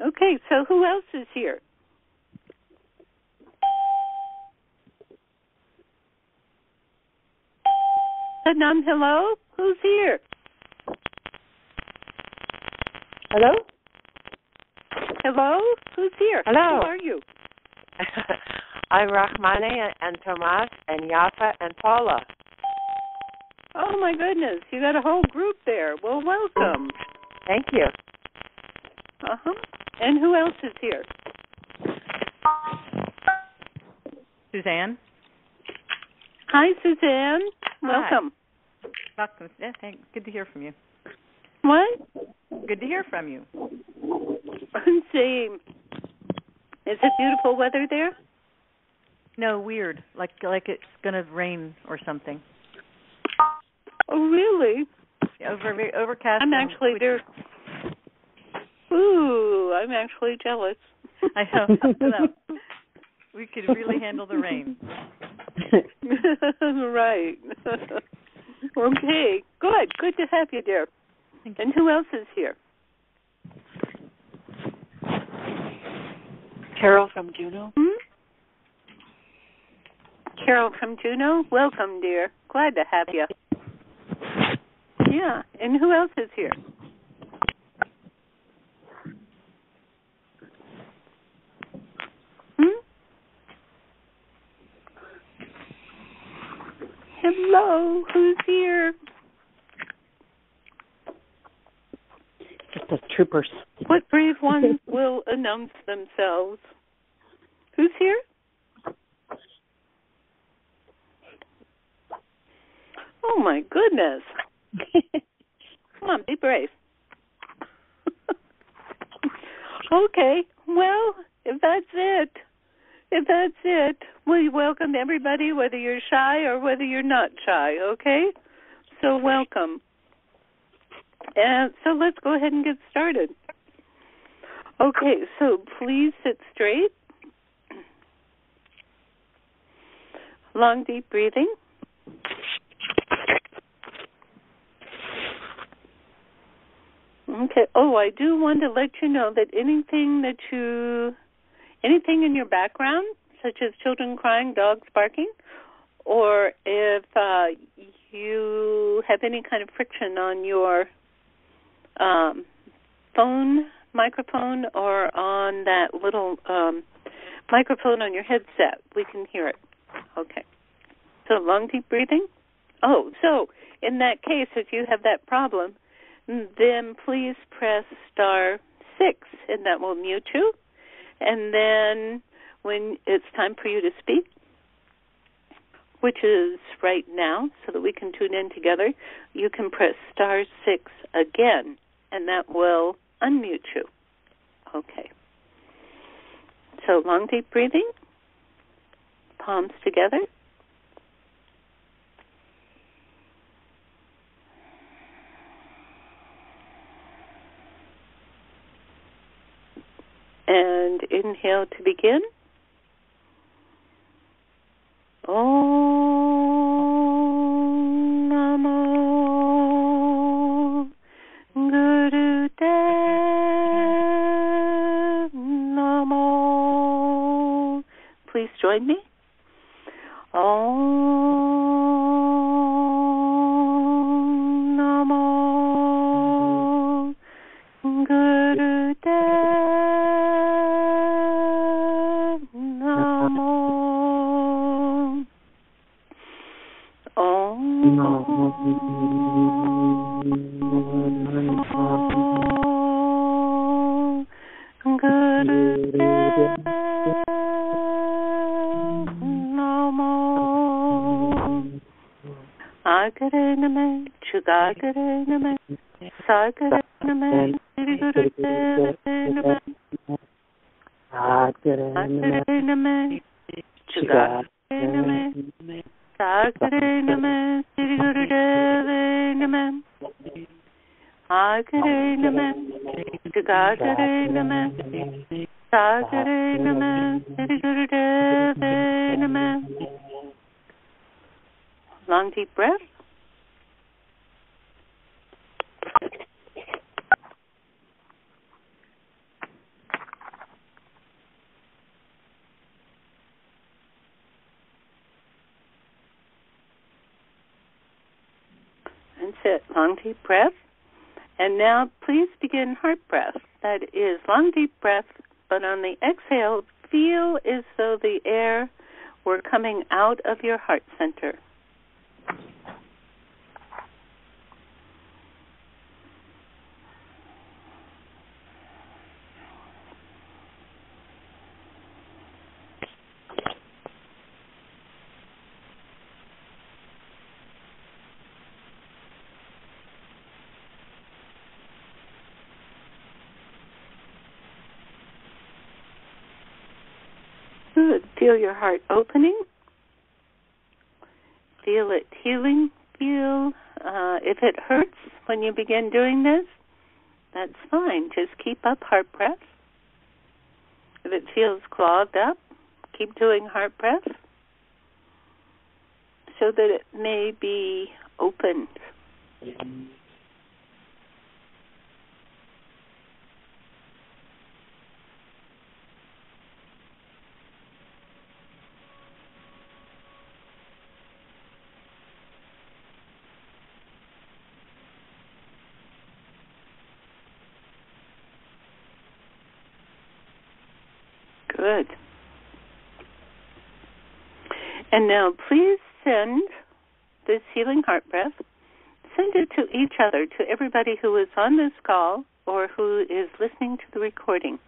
Okay, so who else is here? Sadnam, hello? Who's here? Hello? Hello? Who's here? Hello. Who are you? I'm Rahmane and Tomas and Yafa and Paula. Oh, my goodness. You got a whole group there. Well, welcome. Thank you. Uh-huh. And who else is here? Suzanne? Hi, Suzanne. Hi. Welcome. Welcome. Yeah, thanks. Good to hear from you. What? Good to hear from you. Same. Is it beautiful weather there? No, weird. Like it's going to rain or something. Oh, really? Overcast. I'm actually there. Ooh, I'm actually jealous. I know. We could really handle the rain. Right. Okay, good. Good to have you there. And who else is here? Carol from Juneau. Carol from Juneau. Welcome, dear. Glad to have you. Yeah. And who else is here? Hello. Who's here? Just the troopers. What brave ones will announce themselves? Who's here? Oh, my goodness. Come on, be brave. Okay, well, if that's it, we welcome everybody, whether you're shy or whether you're not shy, okay? So welcome. And so let's go ahead and get started. Okay, so please sit straight. Long, deep breathing. Okay. Oh, I do want to let you know that anything in your background, such as children crying, dogs barking, or if you have any kind of friction on your phone microphone or on that little microphone on your headset, we can hear it. Okay. So long, deep breathing. Oh, so in that case, if you have that problem, then please press *6, and that will mute you. And then when it's time for you to speak, which is right now, so that we can tune in together, you can press *6 again, and that will unmute you. Okay. So long, deep breathing, palms together. And inhale to begin. Om Namo Gurudev Namo. Please join me. Om Namo Gurudev. Agare name, Chugagare name, Sagare name, Siri Gurudev name, Agare name, Chugagare name, Sagare name, Siri Gurudev name, Agare name, Chugagare name, Sagare name, Siri Gurudev name. Long, deep breath. it. Long, deep breath. And now please begin heart breath. That is long, deep breath, but on the exhale, feel as though the air were coming out of your heart center. Good. Feel your heart opening. Feel it healing. Feel if it hurts when you begin doing this, that's fine. Just keep up heart breath. If it feels clogged up, keep doing heart breath so that it may be opened. Good. And now please send this healing heart breath, send it to each other, to everybody who is on this call or who is listening to the recording.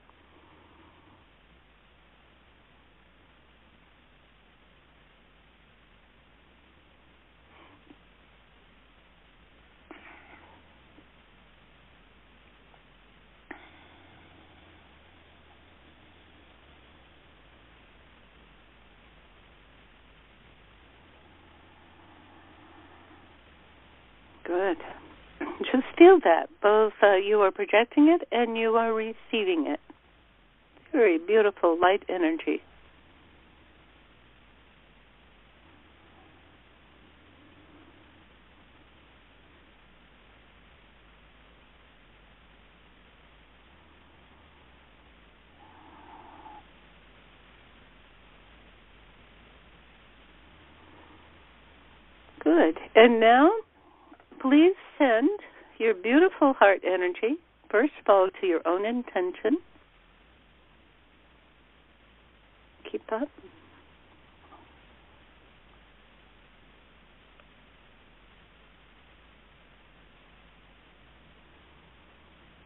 Good. Just feel that. Both you are projecting it and you are receiving it. Very beautiful light energy. Good. And now, please send your beautiful heart energy, first of all, to your own intention. Keep up.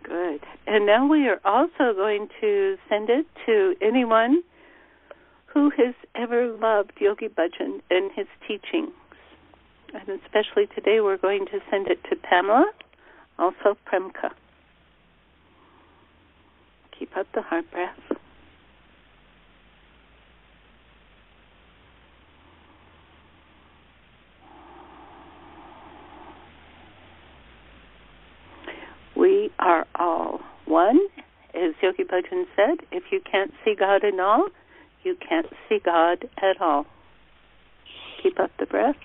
Good. And now we are also going to send it to anyone who has ever loved Yogi Bhajan and his teachings. And especially today we're going to send it to Pamela, also Premka. Keep up the heart breath. We are all one. As Yogi Bhajan said, if you can't see God in all, you can't see God at all. Keep up the breath.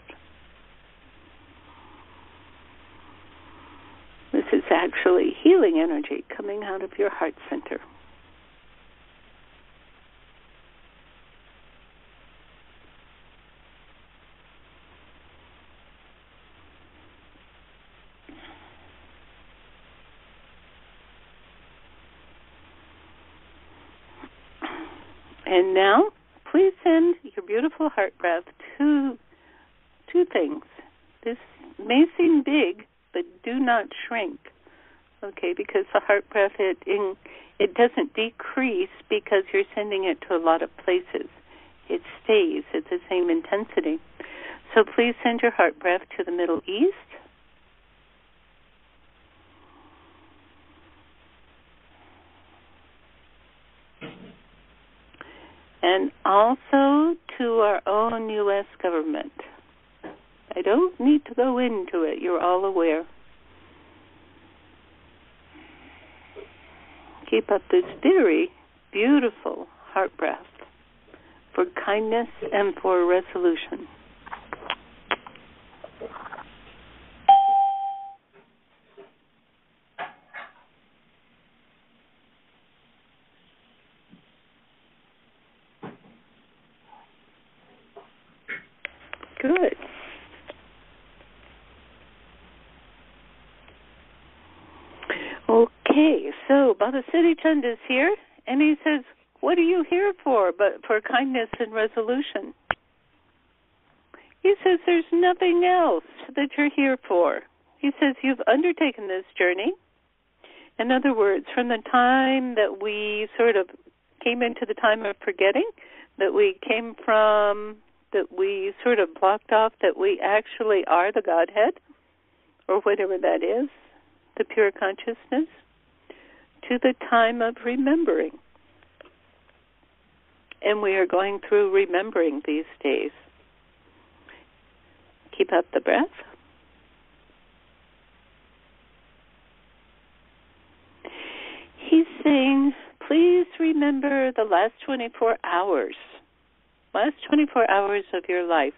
This is actually healing energy coming out of your heart center. And now, please send your beautiful heart breath to two things. This may seem big, but do not shrink, okay, because the heart breath, it doesn't decrease because you're sending it to a lot of places. It stays at the same intensity. So please send your heart breath to the Middle East, and also to our own U.S. government. I don't need to go into it. You're all aware. Keep up this very beautiful heart breath for kindness and for resolution. Good. Okay, so Baba Siri Chand is here, and he says, what are you here for but for kindness and resolution? He says there's nothing else that you're here for. He says you've undertaken this journey. In other words, from the time that we sort of came into the time of forgetting, that we came from, that we sort of blocked off that we actually are the Godhead, or whatever that is, the pure consciousness, to the time of remembering. And we are going through remembering these days. Keep up the breath. He's saying, please remember the last 24 hours. Last 24 hours of your life.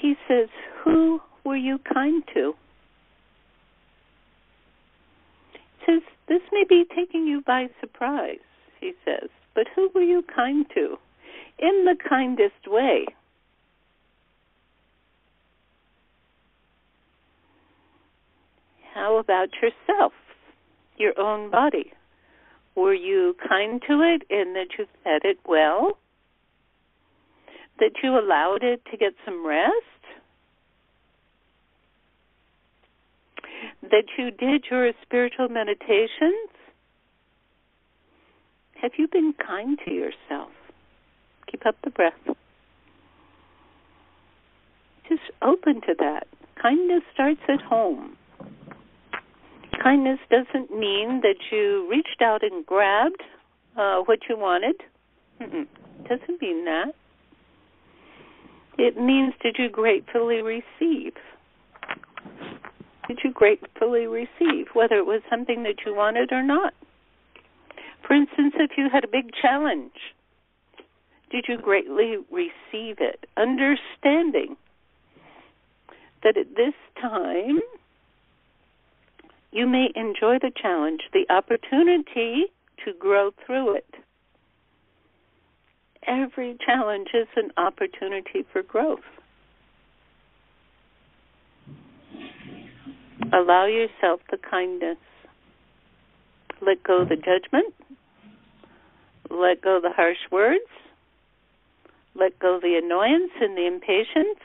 He says, who were you kind to? He says, this may be taking you by surprise, he says, but who were you kind to? In the kindest way. How about yourself, your own body? Were you kind to it in that you fed it well? That you allowed it to get some rest? That you did your spiritual meditations? Have you been kind to yourself? Keep up the breath. Just open to that. Kindness starts at home. Kindness doesn't mean that you reached out and grabbed what you wanted. Doesn't mean that. It means, did you gratefully receive? Did you gratefully receive, whether it was something that you wanted or not? For instance, if you had a big challenge, did you greatly receive it, understanding that at this time you may enjoy the challenge, the opportunity to grow through it. Every challenge is an opportunity for growth. Allow yourself the kindness. Let go the judgment. Let go the harsh words. Let go the annoyance and the impatience.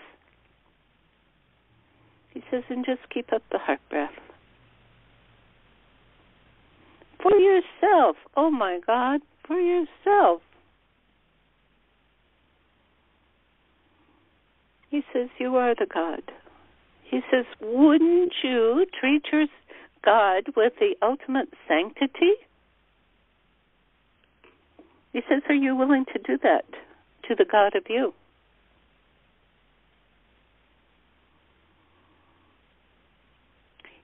He says, and just keep up the heart breath. For yourself. Oh my God, for yourself. He says, you are the God. He says, wouldn't you treat your God with the ultimate sanctity? He says, are you willing to do that to the God of you?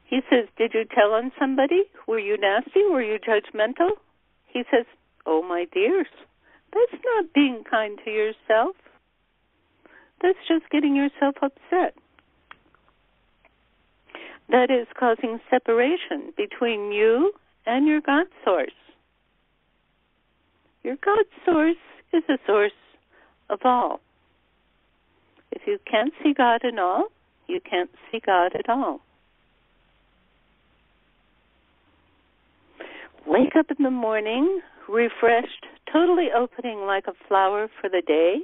He says, did you tell on somebody? Were you nasty? Were you judgmental? He says, oh my dears, that's not being kind to yourself. That's just getting yourself upset. That is causing separation between you and your God source. Your God source is a source of all. If you can't see God in all, you can't see God at all. Wake up in the morning, refreshed, totally opening like a flower for the day.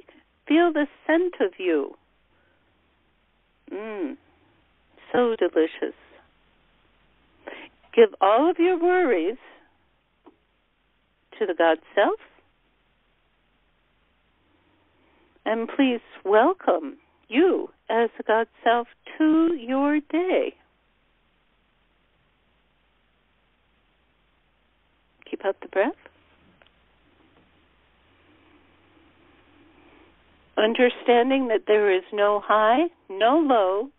Feel the scent of you. So delicious. Give all of your worries to the God Self. And please welcome you as the God Self to your day. Keep up the breath. Understanding that there is no high, no low,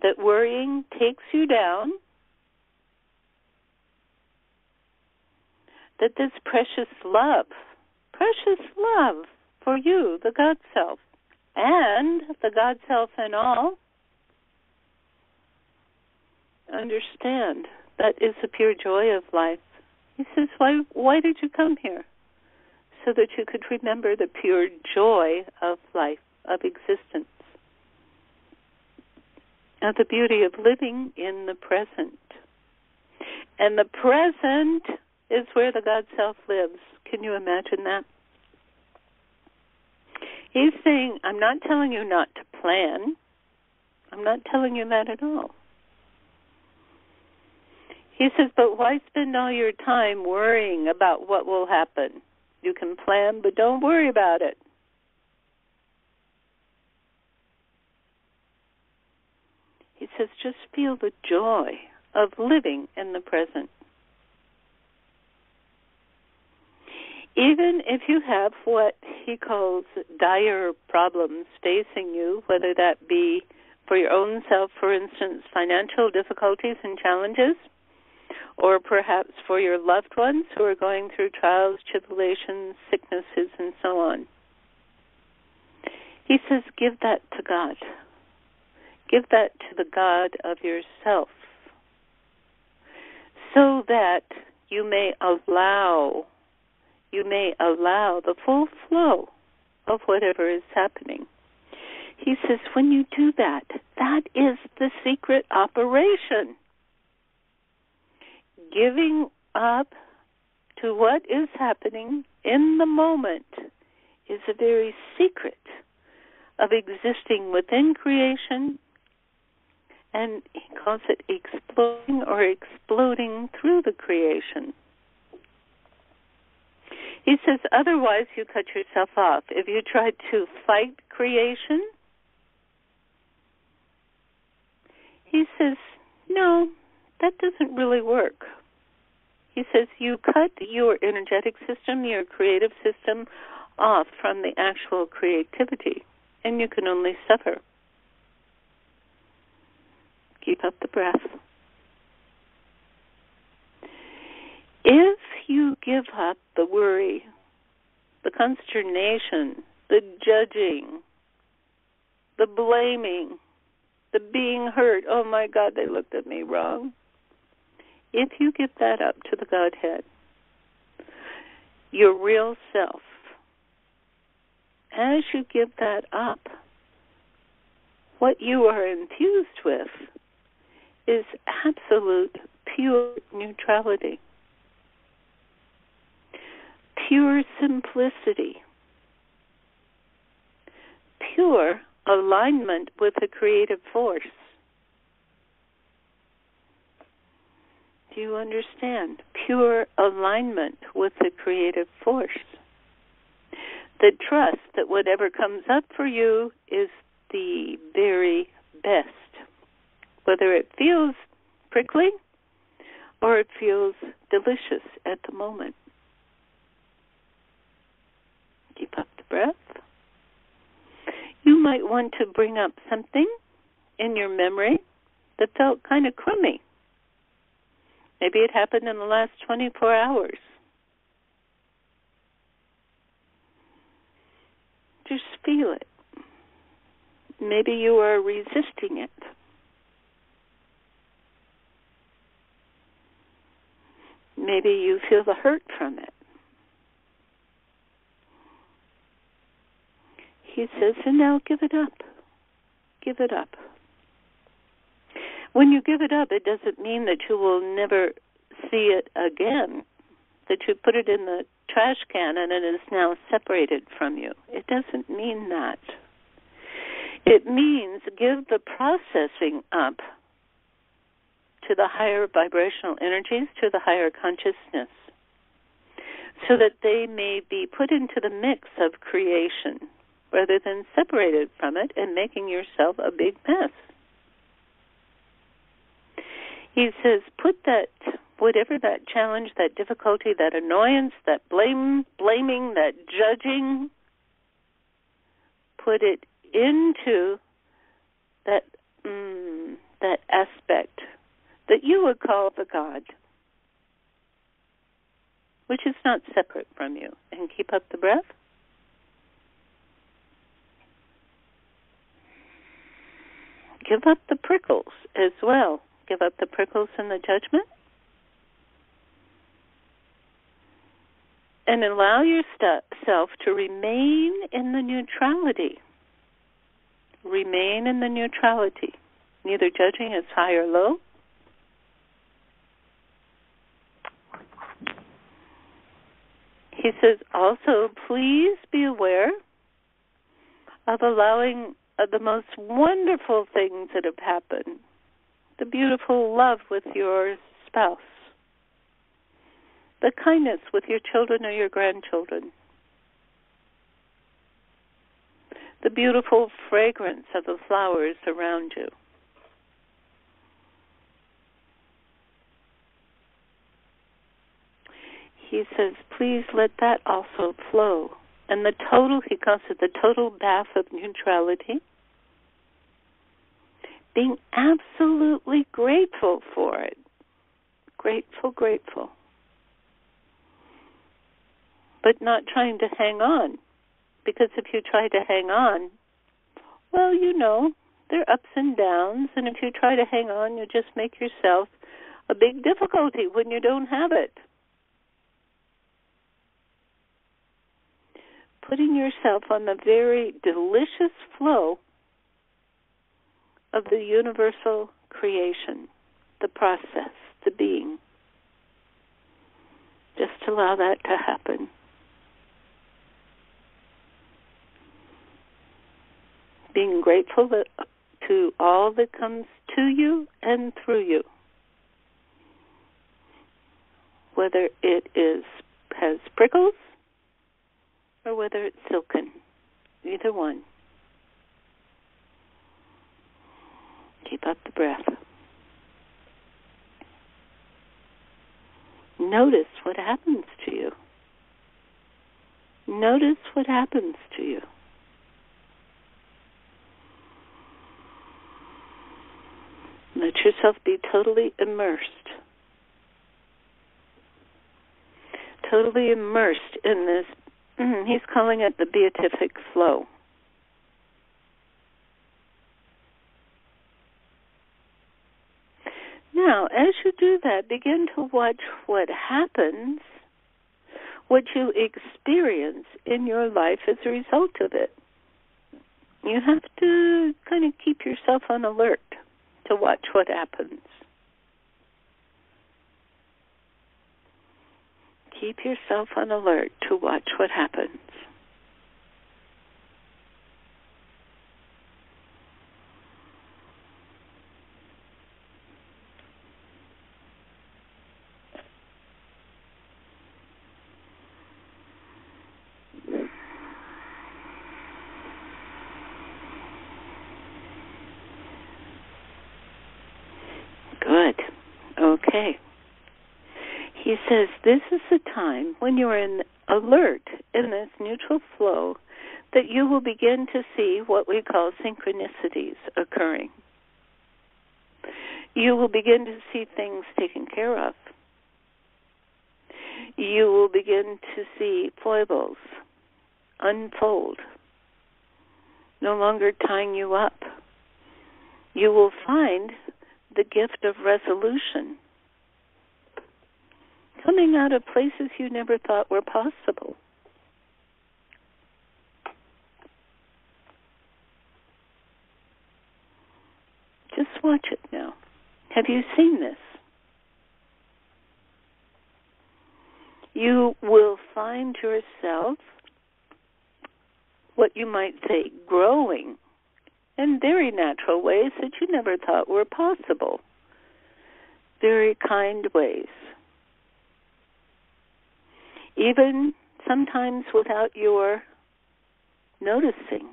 that worrying takes you down, that this precious love for you, the God Self, and the God Self in all, understand that is the pure joy of life. He says, why did you come here? So that you could remember the pure joy of life, of existence. of the beauty of living in the present. And the present is where the God Self lives. Can you imagine that? He's saying, I'm not telling you not to plan. I'm not telling you that at all. He says, but why spend all your time worrying about what will happen? You can plan, but don't worry about it. He says, just feel the joy of living in the present. Even if you have what he calls dire problems facing you, whether that be for your own self, for instance, financial difficulties and challenges, or perhaps for your loved ones who are going through trials, tribulations, sicknesses, and so on. He says, give that to God. Give that to the God of yourself, so that you may allow the full flow of whatever is happening. He says, when you do that, that is the secret operation. Giving up to what is happening in the moment is a very secret of existing within creation, and he calls it exploding or exploding through the creation. He says, otherwise you cut yourself off. If you try to fight creation, he says, no, that doesn't really work. He says, you cut your energetic system, your creative system, off from the actual creativity, and you can only suffer. Keep up the breath. If you give up the worry, the consternation, the judging, the blaming, the being hurt, oh my God, they looked at me wrong. If you give that up to the Godhead, your real self, as you give that up, what you are infused with is absolute, pure neutrality, pure simplicity, pure alignment with the creative force. Do you understand? Pure alignment with the creative force. The trust that whatever comes up for you is the very best, whether it feels prickly or it feels delicious at the moment. Keep up the breath. You might want to bring up something in your memory that felt kind of crummy. Maybe it happened in the last 24 hours. Just feel it. Maybe you are resisting it. Maybe you feel the hurt from it. He says, and now give it up. Give it up. When you give it up, it doesn't mean that you will never see it again, that you put it in the trash can and it is now separated from you. It doesn't mean that. It means give the processing up to the higher vibrational energies, to the higher consciousness, so that they may be put into the mix of creation rather than separated from it and making yourself a big mess. He says, put that, whatever that challenge, that difficulty, that annoyance, that blaming, that judging, put it into that that aspect that you would call the God, which is not separate from you. And keep up the breath. Give up the prickles as well. Give up the prickles and the judgment. And allow yourself to remain in the neutrality. Remain in the neutrality. neither judging it's high or low. He says, also, please be aware of allowing the most wonderful things that have happened. The beautiful love with your spouse. The kindness with your children or your grandchildren. The beautiful fragrance of the flowers around you. He says, please let that also flow. And the total, he calls it the total bath of neutrality. Being absolutely grateful for it. Grateful, grateful. But not trying to hang on. Because if you try to hang on, well, you know, there are ups and downs. And if you try to hang on, you just make yourself a big difficulty when you don't have it. Putting yourself on the very delicious flow of the universal creation, the process, the being. Just allow that to happen. Being grateful to all that comes to you and through you. Whether it has prickles or whether it's silken. Either one. Keep up the breath. Notice what happens to you. Notice what happens to you. Let yourself be totally immersed. Totally immersed in this. He's calling it the beatific flow. Now, as you do that, begin to watch what happens, what you experience in your life as a result of it. You have to kind of keep yourself on alert to watch what happens. Keep yourself on alert to watch what happens. Good. Okay. He says this is the time when you are in alert in this neutral flow that you will begin to see what we call synchronicities occurring. You will begin to see things taken care of. You will begin to see foibles unfold, no longer tying you up. You will find the gift of resolution coming out of places you never thought were possible. Just watch it now. Have you seen this? You will find yourself, what you might say, growing in very natural ways that you never thought were possible. Very kind ways. Even sometimes without your noticing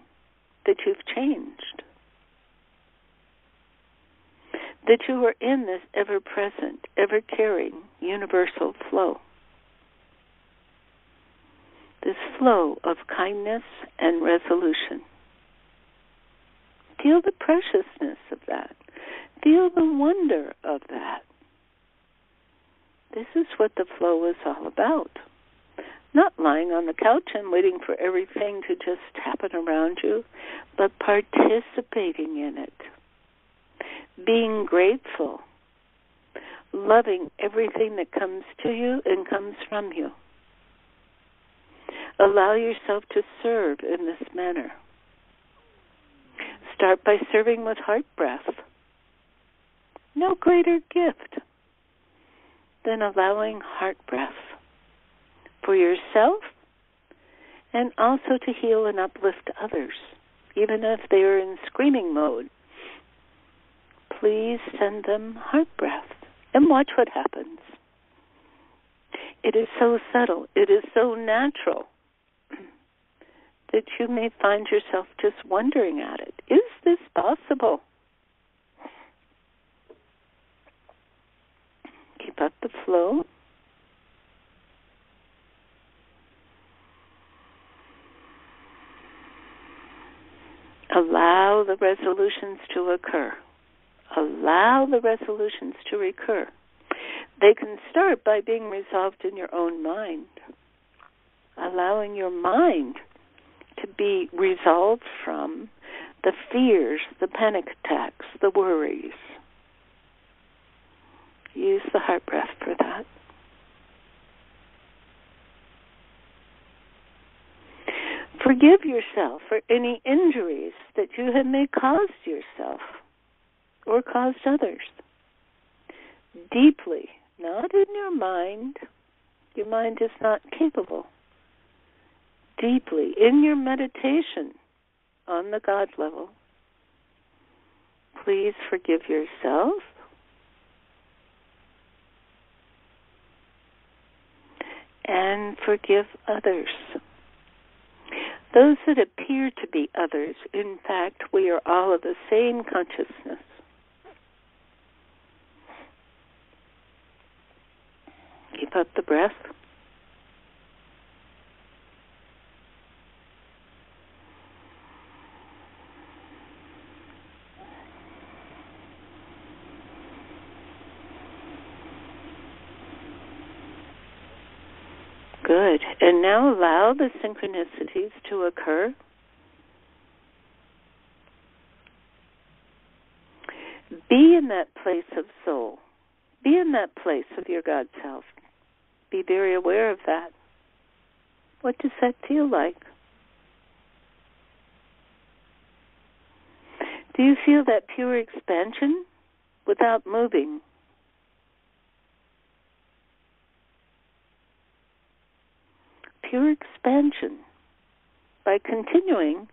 that you've changed. That you are in this ever-present, ever-caring, universal flow. This flow of kindness and resolution. Feel the preciousness of that. Feel the wonder of that. This is what the flow is all about. Not lying on the couch and waiting for everything to just happen around you, but participating in it. Being grateful. Loving everything that comes to you and comes from you. Allow yourself to serve in this manner. Start by serving with heart breath. no greater gift than allowing heart breath for yourself and also to heal and uplift others, even if they're in screaming mode. Please send them heart breath and watch what happens. It is so subtle, it is so natural that you may find yourself just wondering at it. Is this possible? Keep up the flow. Allow the resolutions to occur. Allow the resolutions to recur. They can start by being resolved in your own mind. Allowing your mind to be resolved from the fears, the panic attacks, the worries. Use the heart breath for that. Forgive yourself for any injuries that you have may caused yourself or caused others. Deeply, not in your mind. Your mind is not capable. Deeply, in your meditation on the God level, please forgive yourself and forgive others. Those that appear to be others, in fact, we are all of the same consciousness. Keep up the breath. Good. And now allow the synchronicities to occur. Be in that place of soul. Be in that place of your God self. Be very aware of that. What does that feel like? Do you feel that pure expansion without moving? Pure expansion by continuing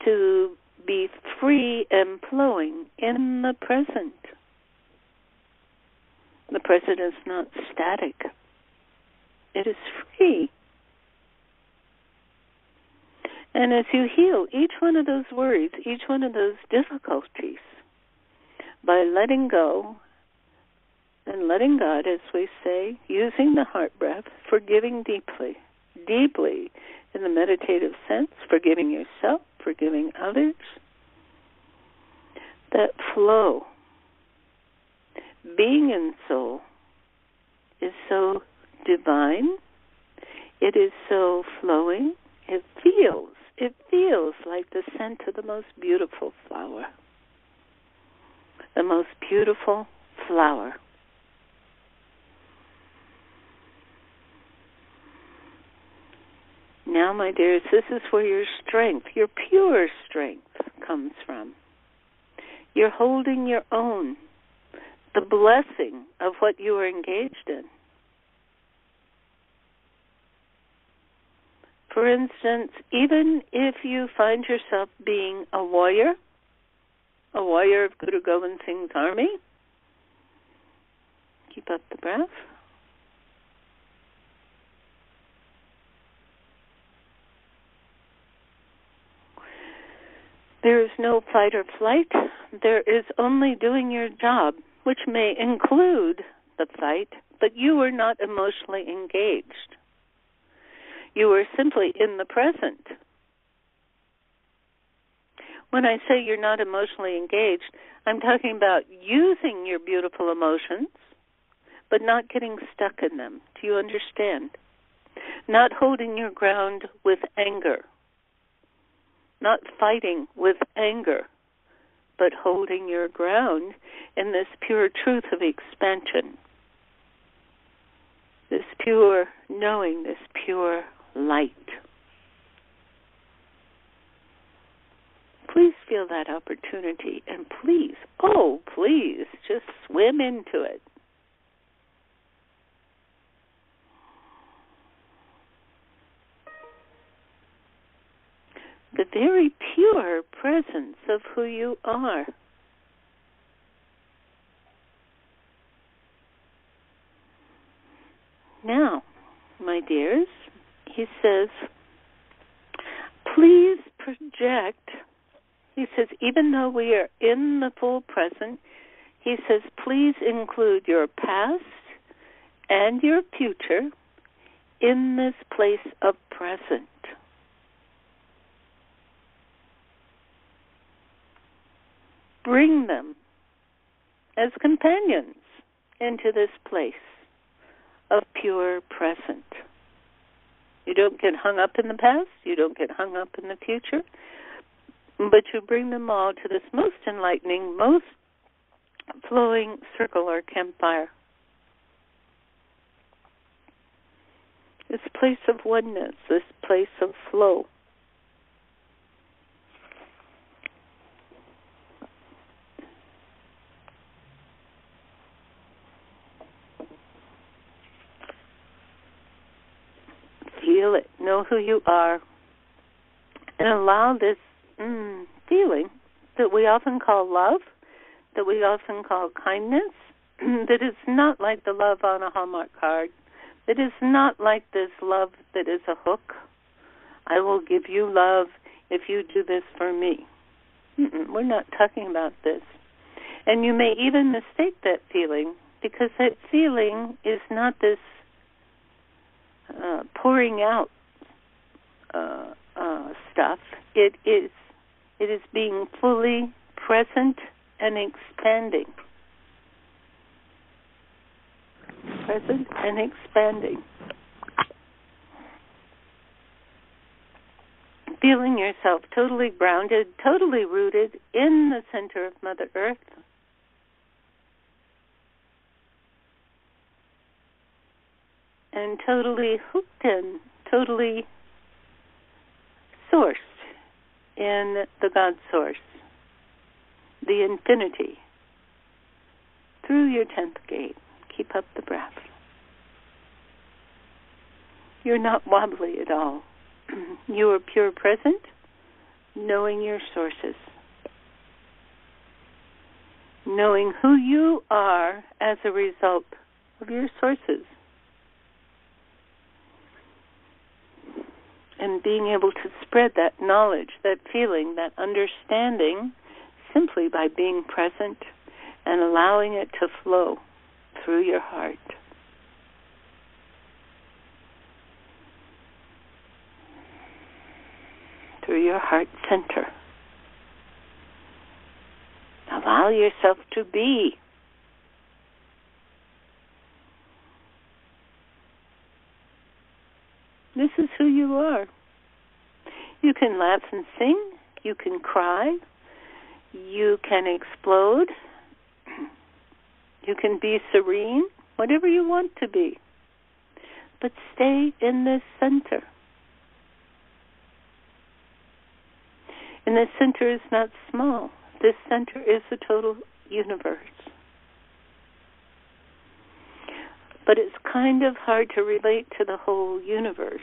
to be free and flowing in the present. The present is not static. It is free. And as you heal each one of those worries, each one of those difficulties, by letting go and letting God, as we say, using the heart breath, forgiving deeply, deeply in the meditative sense, forgiving yourself, forgiving others, that flow, being in soul, is so divine, it is so flowing, it feels like the scent of the most beautiful flower. The most beautiful flower. Now, my dears, this is where your strength, your pure strength, comes from. You're holding your own, the blessing of what you are engaged in. For instance, even if you find yourself being a warrior of Guru Gobind Singh's army, keep up the breath. There is no fight or flight. There is only doing your job, which may include the fight, but you are not emotionally engaged. You are simply in the present. When I say you're not emotionally engaged, I'm talking about using your beautiful emotions, but not getting stuck in them. Do you understand? Not holding your ground with anger. Not fighting with anger, but holding your ground in this pure truth of expansion. This pure knowing, this pure light. Please feel that opportunity, and please, oh, please, just swim into it. The very pure presence of who you are. Now, my dears, he says, please project. He says, even though we are in the full present, he says, please include your past and your future in this place of present. Bring them as companions into this place of pure present. You don't get hung up in the past, you don't get hung up in the future, but you bring them all to this most enlightening, most flowing circle or campfire. This place of oneness, this place of flow. Feel it. Know who you are. And allow this feeling that we often call love, that we often call kindness, that is not like the love on a Hallmark card, that is not like this love that is a hook. I will give you love if you do this for me. We're not talking about this. And you may even mistake that feeling, because that feeling is not this pouring out stuff. It is being fully present and expanding. Present and expanding. Feeling yourself totally grounded, totally rooted in the center of Mother Earth. And totally hooked in, totally sourced in the God Source, the infinity, through your 10th gate. Keep up the breath. You're not wobbly at all. You are pure present, knowing your sources, knowing who you are as a result of your sources, and being able to spread that knowledge, that feeling, that understanding simply by being present and allowing it to flow through your heart. Through your heart center. Allow yourself to be. This is who you are. You can laugh and sing. You can cry. You can explode. You can be serene, whatever you want to be. But stay in this center. And this center is not small. This center is the total universe. But it's kind of hard to relate to the whole universe.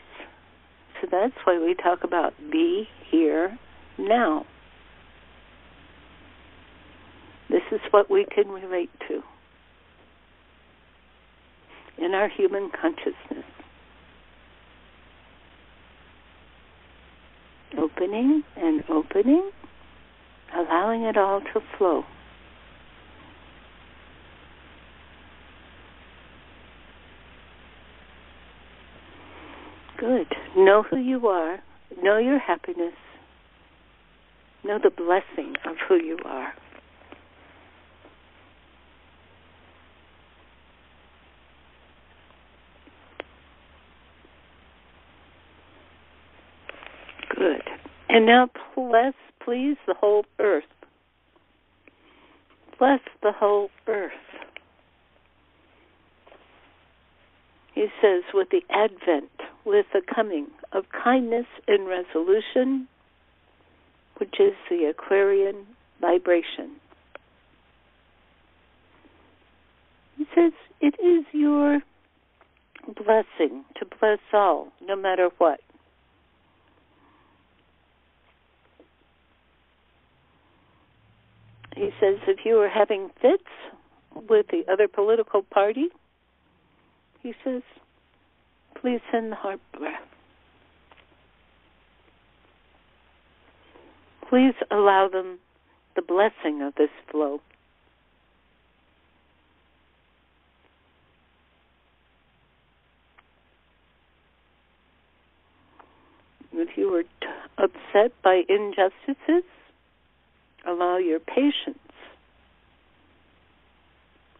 So that's why we talk about be here now. This is what we can relate to in our human consciousness. Opening and opening, allowing it all to flow. Good. Know who you are. Know your happiness. Know the blessing of who you are. Good. And now bless, please, the whole earth. Bless the whole earth. He says, with the advent, with the coming of kindness and resolution, which is the Aquarian vibration. He says it is your blessing to bless all, no matter what. He says if you are having fits with the other political party, he says, please send the heart breath. Please allow them the blessing of this flow. If you are upset by injustices, allow your patience.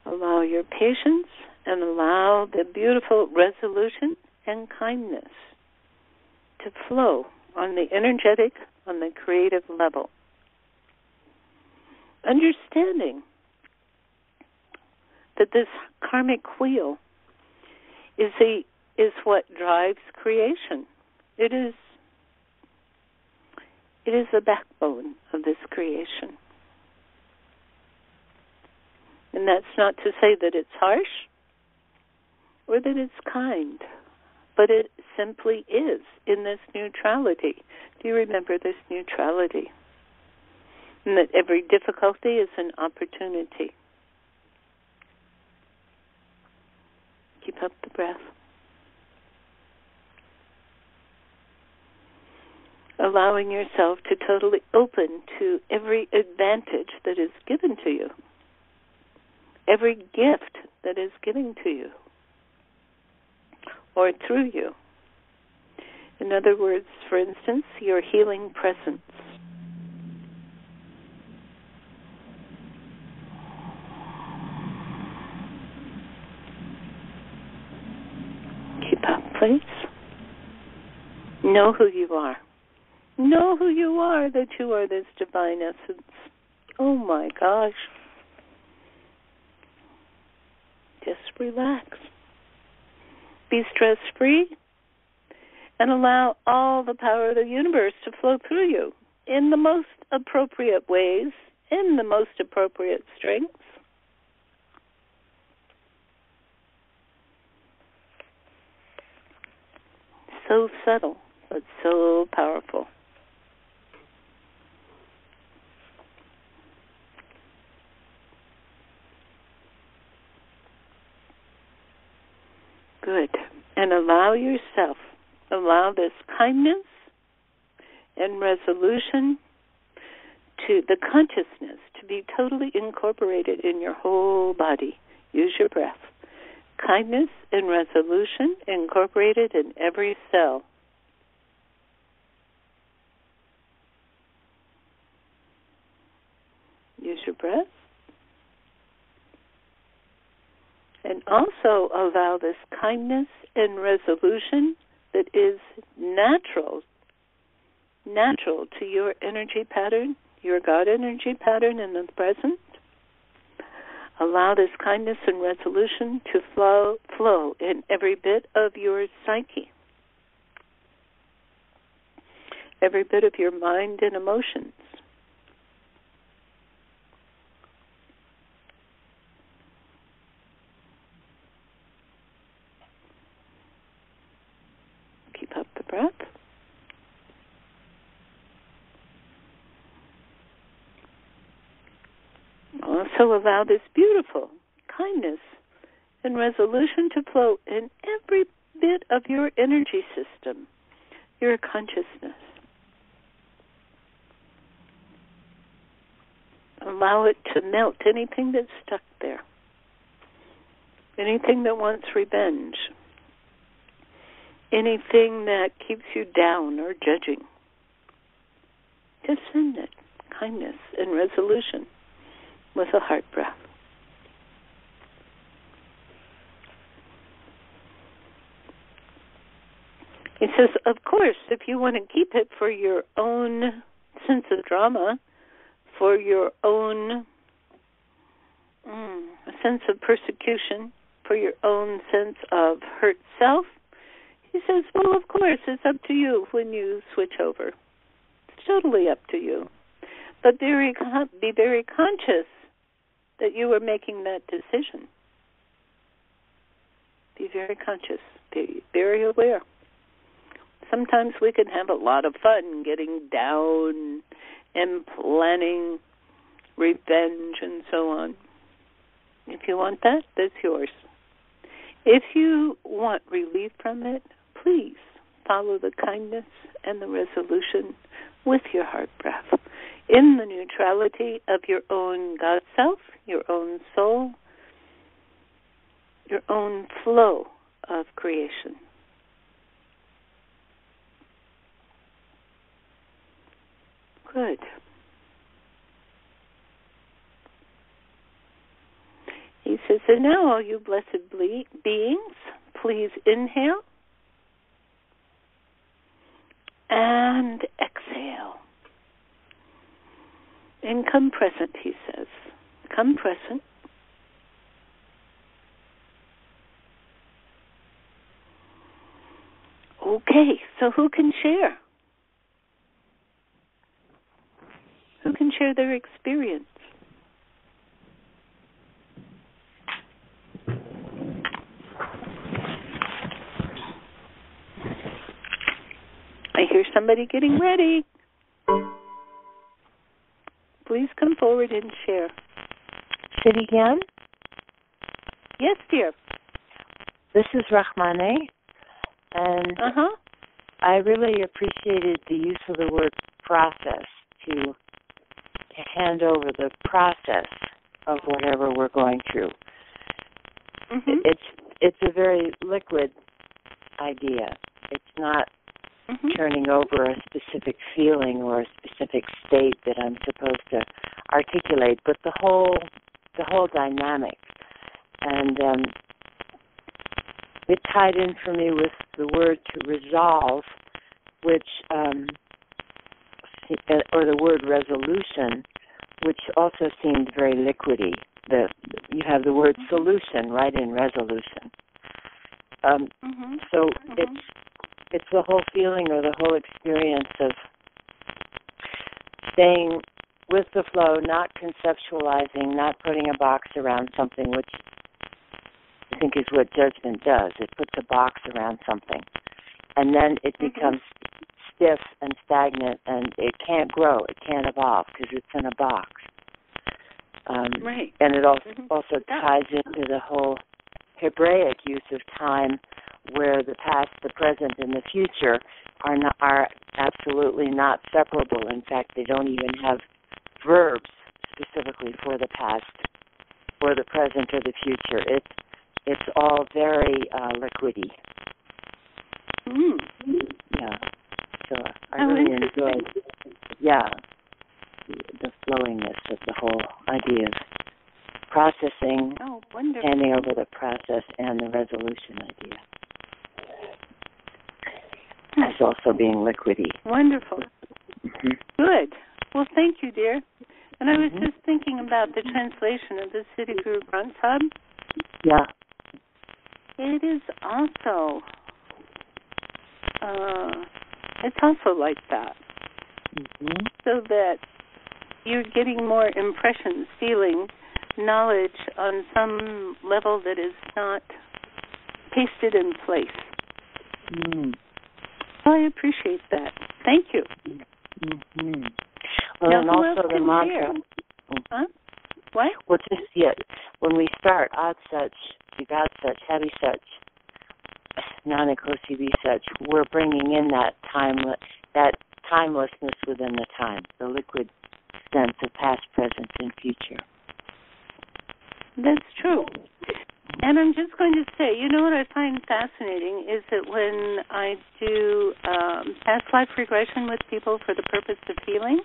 Allow your patience and allow the beautiful resolution and kindness to flow on the energetic, on the creative level. Understanding that this karmic wheel is what drives creation. It is the backbone of this creation. And that's not to say that it's harsh or that it's kind, but it simply is in this neutrality. Do you remember this neutrality? And that every difficulty is an opportunity. Keep up the breath. Allowing yourself to totally open to every advantage that is given to you, every gift that is given to you, or through you. In other words, for instance, your healing presence. Keep up, please. Know who you are. Know who you are, that you are this divine essence. Oh my gosh. Just relax. Be stress-free and allow all the power of the universe to flow through you in the most appropriate ways, in the most appropriate strengths. So subtle, but so powerful. Good. And allow this kindness and resolution to the consciousness to be totally incorporated in your whole body. Use your breath. Kindness and resolution incorporated in every cell. Use your breath. And also allow this kindness and resolution that is natural to your energy pattern, your God energy pattern in the present. Allow this kindness and resolution to flow in every bit of your psyche, every bit of your mind and emotions. Keep up the breath. Also allow this beautiful kindness and resolution to flow in every bit of your energy system, your consciousness. Allow it to melt anything that's stuck there, anything that wants revenge, anything that keeps you down or judging. Just send it, kindness and resolution, with a heart breath. He says, of course, if you want to keep it for your own sense of drama, for your own sense of persecution, for your own sense of hurt self, he says, well, of course, it's up to you when you switch over. It's totally up to you. But be very conscious that you are making that decision. Be very conscious. Be very aware. Sometimes we can have a lot of fun getting down and planning revenge and so on. If you want that, that's yours. If you want relief from it, please follow the kindness and the resolution with your heart breath in the neutrality of your own God self, your own soul, your own flow of creation. Good. He says, and now all you blessed beings, please inhale and exhale. And come present, he says. Come present. Okay, so who can share? Who can share their experience? I hear somebody getting ready. Please come forward and share. Siri Gian? Yes, dear. This is Rahmane, and I really appreciated the use of the word process to hand over the process of whatever we're going through. It's a very liquid idea. It's not turning over a specific feeling or a specific state that I'm supposed to articulate, but the whole dynamic. And it tied in for me with the word to resolve, which or the word resolution, which also seemed very liquidy. You have the word solution right in resolution. So it's the whole feeling or the whole experience of staying with the flow, not conceptualizing, not putting a box around something, which I think is what judgment does. It puts a box around something. And then it becomes stiff and stagnant, and it can't grow, it can't evolve because it's in a box. Right. And it also ties into the whole Hebraic use of time, where the past, the present, and the future are absolutely not separable. In fact, they don't even have verbs specifically for the past, or the present, or the future. It's all very liquidy. Yeah. So I really enjoyed, the flowiness of the whole idea of processing, handing over the process, and the resolution idea. It's also being liquidy. Wonderful. Good. Well, thank you, dear. And I was just thinking about the translation of the Citigroup Grunt Hub. Yeah. It is also, it's also like that. So that you're getting more impressions, feeling, knowledge on some level that is not pasted in place. Well, I appreciate that. Thank you. Well, now, and also the mantra. Huh? What? Well, just when we start, odd such, God such, heavy such, Nanakosi be such, we're bringing in that timelessness within the time, the liquid sense of past, present, and future. That's true. And I'm just going to say, you know what I find fascinating is that when I do past life regression with people for the purpose of healing,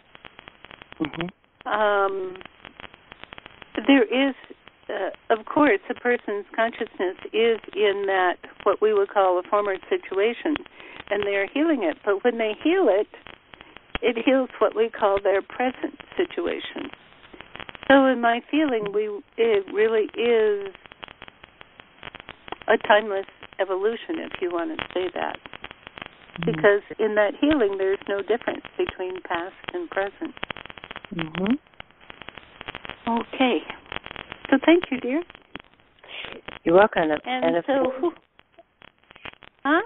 there is, of course, a person's consciousness is in that, what we would call a former situation, and they're healing it. But when they heal it, it heals what we call their present situation. So in my feeling, it really is a timeless evolution, if you want to say that. Because in that healing, there's no difference between past and present. Mm-hmm. Okay. So thank you, dear. You're welcome. And so, huh?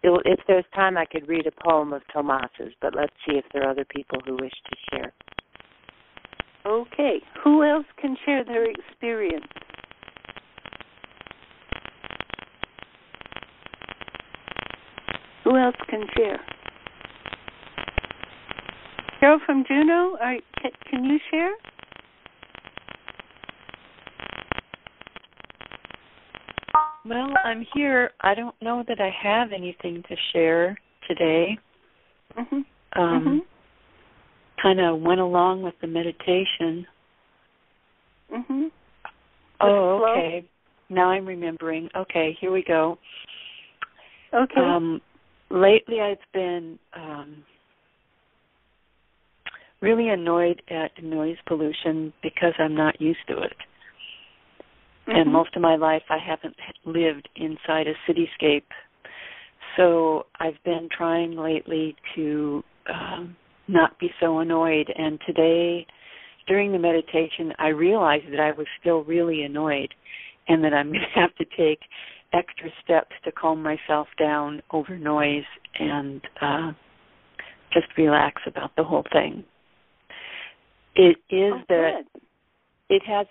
If there's time, I could read a poem of Tomas's, but let's see if there are other people who wish to share. Okay. Who else can share their experience? Who else can share? Carol from Juneau, can you share? Well, I'm here. I don't know that I have anything to share today. Kind of went along with the meditation. Oh, okay. Now I'm remembering. Okay, here we go. Okay. Lately I've been really annoyed at noise pollution because I'm not used to it. And most of my life I haven't lived inside a cityscape. So I've been trying lately to not be so annoyed. And today, during the meditation, I realized that I was still really annoyed and that I'm going to have to take extra steps to calm myself down over noise and just relax about the whole thing. It is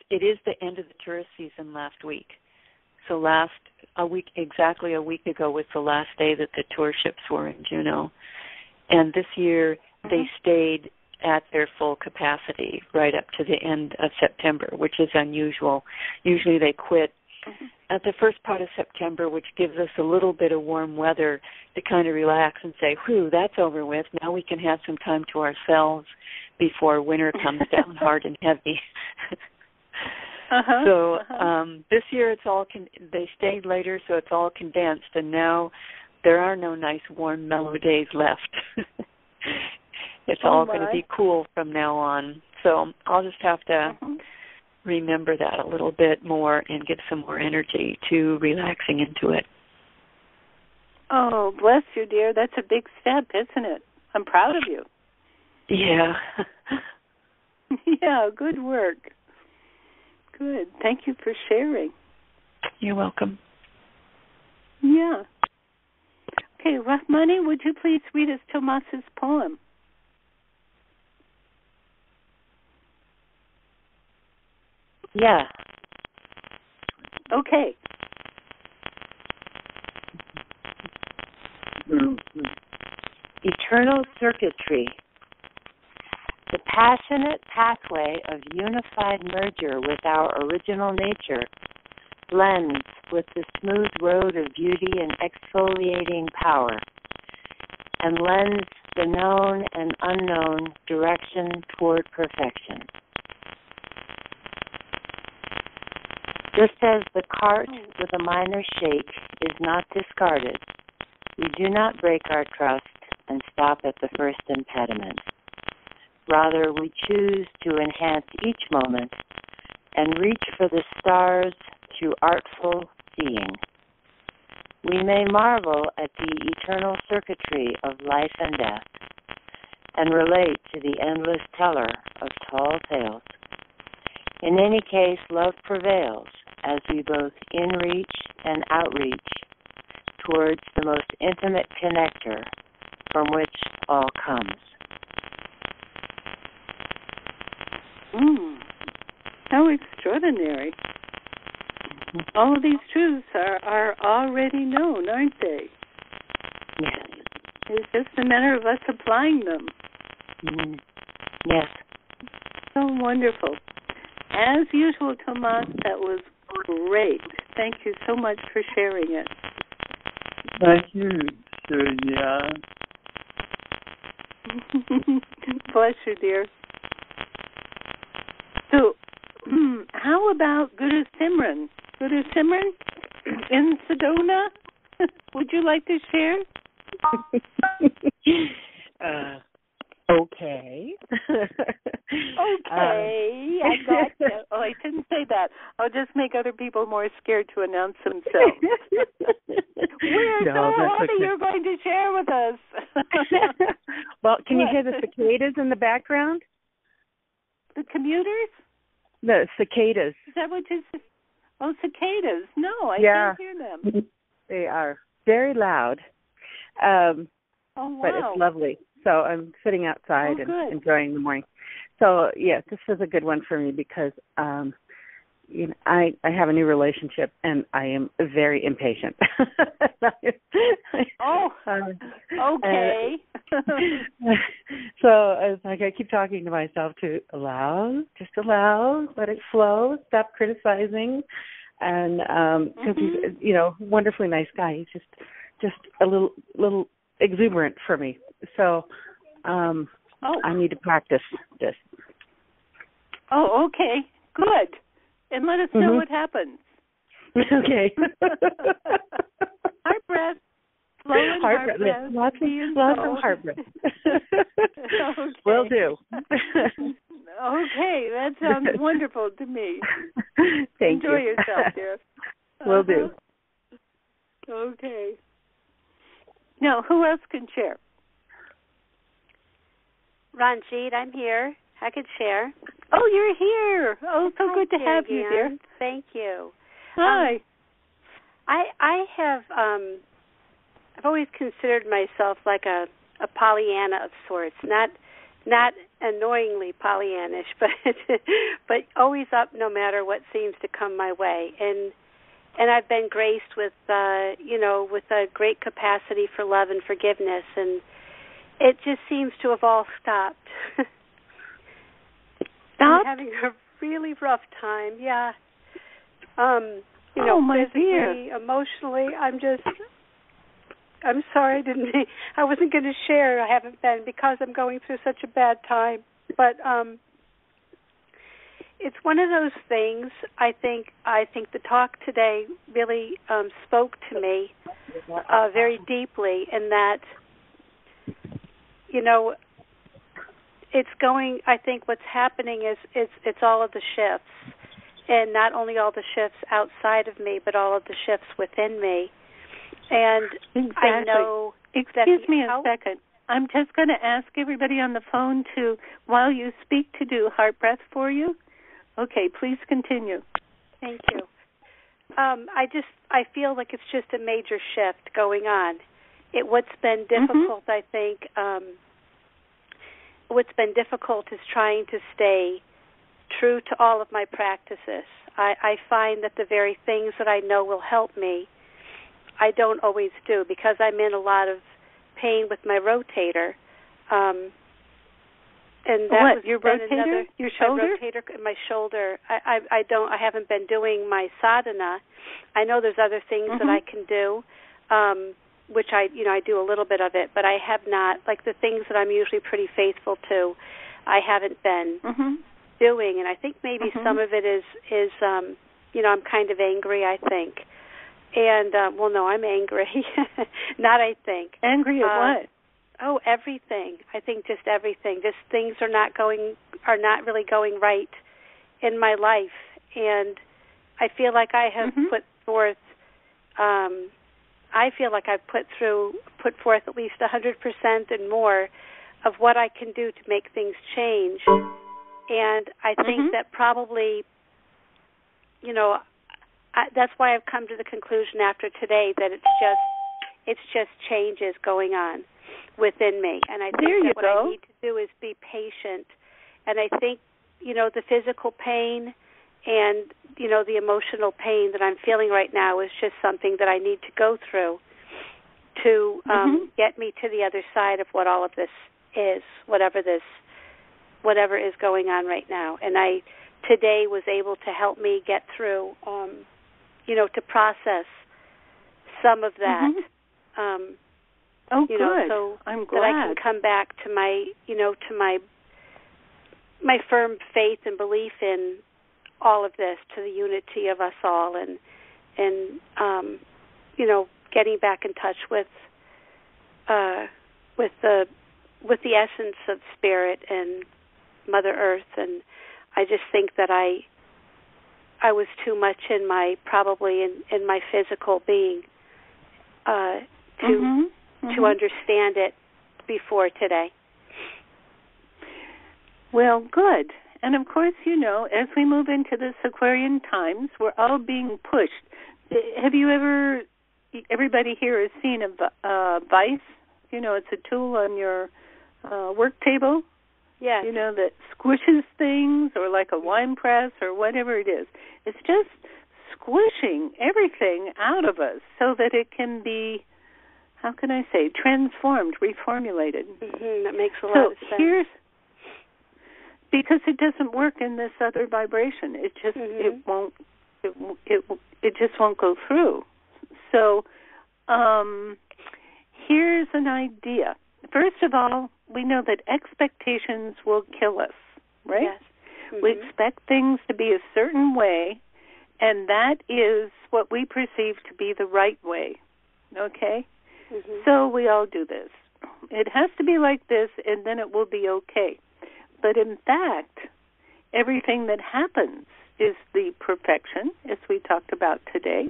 It is the end of the tourist season last week. So exactly a week ago was the last day that the tour ships were in Juneau. And this year they stayed at their full capacity right up to the end of September, which is unusual. Usually they quit at the first part of September, which gives us a little bit of warm weather to kind of relax and say, whew, that's over with. Now we can have some time to ourselves before winter comes down hard and heavy. This year they stayed later, so it's all condensed, and now there are no nice, warm, mellow days left. It's all going to be cool from now on. So I'll just have to remember that a little bit more and give some more energy to relaxing into it. Oh, bless you, dear. That's a big step, isn't it? I'm proud of you. Yeah. Yeah, good work. Good. Thank you for sharing. You're welcome. Yeah. Okay, Rahmani, would you please read us Tomas's poem? Yeah. Okay. Eternal circuitry. The passionate pathway of unified merger with our original nature blends with the smooth road of beauty and exfoliating power, and lends the known and unknown direction toward perfection. Just as the cart with a minor shake is not discarded, we do not break our trust and stop at the first impediment. Rather, we choose to enhance each moment and reach for the stars through artful seeing. We may marvel at the eternal circuitry of life and death and relate to the endless teller of tall tales. In any case, love prevails as we both inreach and outreach towards the most intimate connector from which all comes. How extraordinary. All of these truths are already known, aren't they? Yes. It's just a matter of us applying them. Yes. So wonderful. As usual, Tomas, that was great. Thank you so much for sharing it. Thank you, Siri Gian. Bless you, dear. So, how about Guru Simran? Guru Simran in Sedona? Would you like to share? Okay. Okay, I got you. Oh, I shouldn't say that. I'll just make other people more scared to announce themselves. We're so happy you're going to share with us. Well, can you hear the cicadas in the background? The commuters? The cicadas. Is that what you said? Oh, cicadas. No, I can't hear them. They are very loud. Oh, wow. But it's lovely. So I'm sitting outside and enjoying the morning. So, yeah, this was a good one for me because I have a new relationship and I am very impatient. Okay. So it's like I keep talking to myself to just allow, let it flow, stop criticizing. And because he's, wonderfully nice guy, he's just a little exuberant for me. So I need to practice this. Oh, okay. Good. And let us know what happens. Okay. Heart breath. Slow and heart breath. Lots of heart breath. Okay. Will do. Okay, that sounds wonderful to me. Thank you. Enjoy you. yourself, dear. Will do. Okay. Now, who else can share? Ranjit, I'm here. I could share. Oh, you're here. Oh, so good to have you, dear. Thank you. Hi. I have I've always considered myself like a Pollyanna of sorts, not annoyingly Pollyannish, but always up no matter what seems to come my way. And I've been graced with with a great capacity for love and forgiveness, and it just seems to have all stopped. I'm having a really rough time. Yeah. My physically, dear. Emotionally, I'm sorry, I wasn't going to share. I haven't been because I'm going through such a bad time. But it's one of those things. I think the talk today really spoke to me very deeply, in that it's going. I think what's happening is it's all of the shifts, and not only all the shifts outside of me, but all of the shifts within me. And exactly. I know. Excuse me a second. I'm just going to ask everybody on the phone to, while you speak, to do heart breath for you. Okay, please continue. Thank you. I feel like it's just a major shift going on. What's been difficult, I think, what's been difficult is trying to stay true to all of my practices. I find that the very things that I know will help me, I don't always do, because I'm in a lot of pain with my rotator. And that was your rotator? Your shoulder? My rotator in my shoulder. I haven't been doing my sadhana. I know there's other things that I can do, which I do a little bit of it, but I have not, like the things that I'm usually pretty faithful to, I haven't been doing. And I think maybe some of it is I'm kind of angry, I think. And, no, I'm angry. Not I think. Angry at what? Oh, everything. I think just everything. Just things are not really going right in my life. And I feel like I have put forth, I've put forth at least 100% and more of what I can do to make things change. And I think that probably, that's why I've come to the conclusion after today that it's just changes going on within me. And I think that what I need to do is be patient. And I think, the physical pain and, the emotional pain that I'm feeling right now is just something that I need to go through to get me to the other side of what all of this is, whatever is going on right now. And I today was able to help me get through, to process some of that. Good. So I'm glad that I can come back to my, my firm faith and belief in all of this, to the unity of us all, and getting back in touch with the essence of Spirit and Mother Earth. And I just think that I was too much in my physical being, to understand it before today. Well, good. And of course, as we move into this Aquarian times, we're all being pushed. Have you everybody here has seen a vice? It's a tool on your work table. Yes. That squishes things, or like a wine press or whatever it is. It's just squishing everything out of us so that it can be, how can I say, transformed, reformulated. That makes a lot of sense. Because it doesn't work in this other vibration. It just it just won't go through. So here's an idea. First of all, we know that expectations will kill us, right? Yes. We expect things to be a certain way, and that is what we perceive to be the right way, okay? So we all do this. It has to be like this, and then it will be okay. But in fact, everything that happens is the perfection, as we talked about today,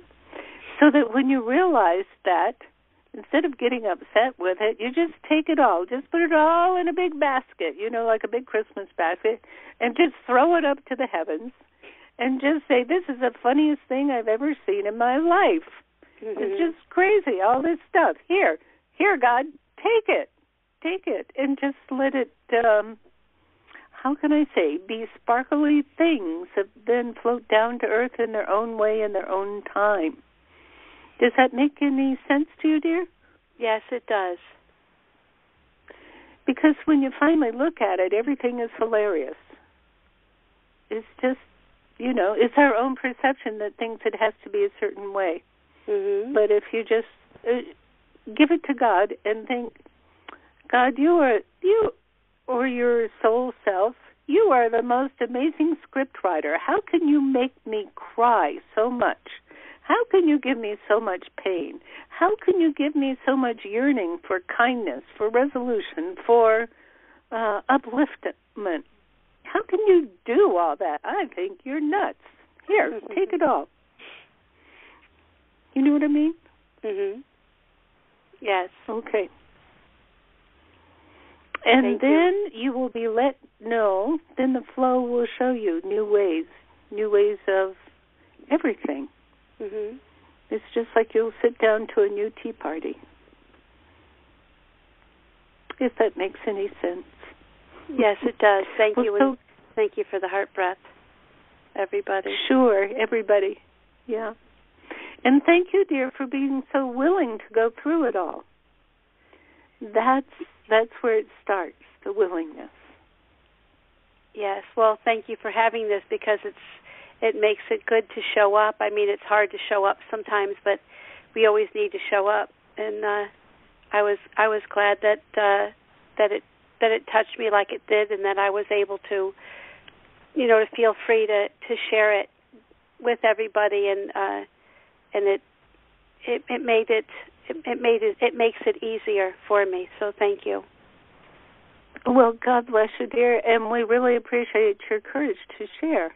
so that when you realize that, instead of getting upset with it, you just take it all. Just put it all in a big basket, like a big Christmas basket, and just throw it up to the heavens and just say, this is the funniest thing I've ever seen in my life. It's just crazy, all this stuff. Here, God, take it, and just let it, how can I say, be sparkly things that then float down to earth in their own way, in their own time. Does that make any sense to you, dear? Yes, it does. Because when you finally look at it, everything is hilarious. It's just, it's our own perception that thinks it has to be a certain way. But if you just give it to God and think, God, you or your soul self, you are the most amazing script writer. How can you make me cry so much? How can you give me so much pain? How can you give me so much yearning for kindness, for resolution, for upliftment? How can you do all that? I think you're nuts. Here, take it all. You know what I mean? Yes. Okay. And then you will be let know, then the flow will show you new ways of everything. It's just like you'll sit down to a new tea party, if that makes any sense. Yes, it does. Thank you. And thank you for the heart breath, everybody. Sure, everybody. Yeah. And thank you, dear, for being so willing to go through it all. That's where it starts, the willingness. Yes. Well, thank you for having this, because it makes it good to show up. I mean, it's hard to show up sometimes, but we always need to show up. And I was glad that it touched me like it did, and that I was able to, to feel free to share it with everybody, and it makes it easier for me. So thank you. Well, God bless you, dear, and we really appreciate your courage to share.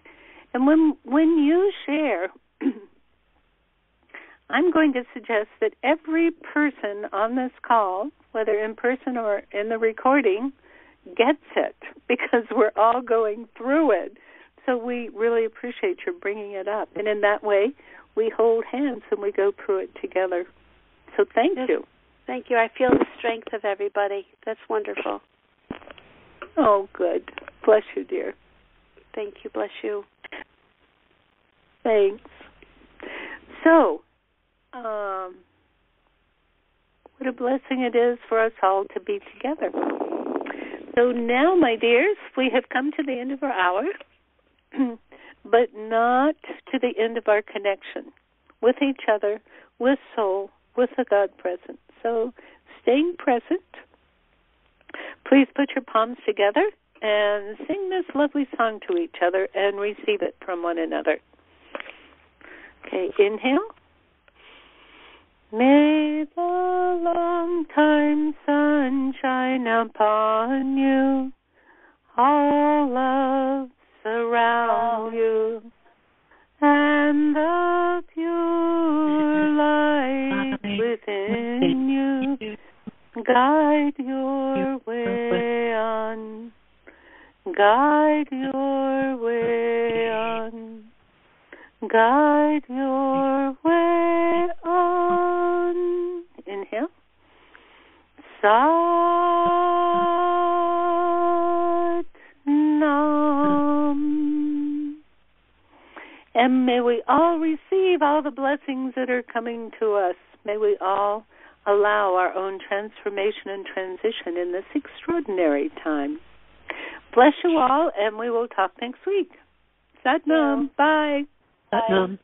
And when you share, I'm going to suggest that every person on this call, whether in person or in the recording, gets it, because we're all going through it. So we really appreciate your bringing it up. And in that way, we hold hands and we go through it together. So thank you. Thank you. I feel the strength of everybody. That's wonderful. Oh, good. Bless you, dear. Thank you. Bless you. Thanks. So, what a blessing it is for us all to be together. So now, my dears, we have come to the end of our hour, but not to the end of our connection with each other, with soul, with the God present. So staying present, please put your palms together and sing this lovely song to each other and receive it from one another. Okay, inhale. May the long time sun shine upon you, all love surround you, and the pure light will within you. Guide your way on. Guide your way on. Guide your way on. Inhale. Sat Nam. And may we all receive all the blessings that are coming to us. May we all allow our own transformation and transition in this extraordinary time. Bless you all, and we will talk next week. Sat Nam. Bye. Sat Nam.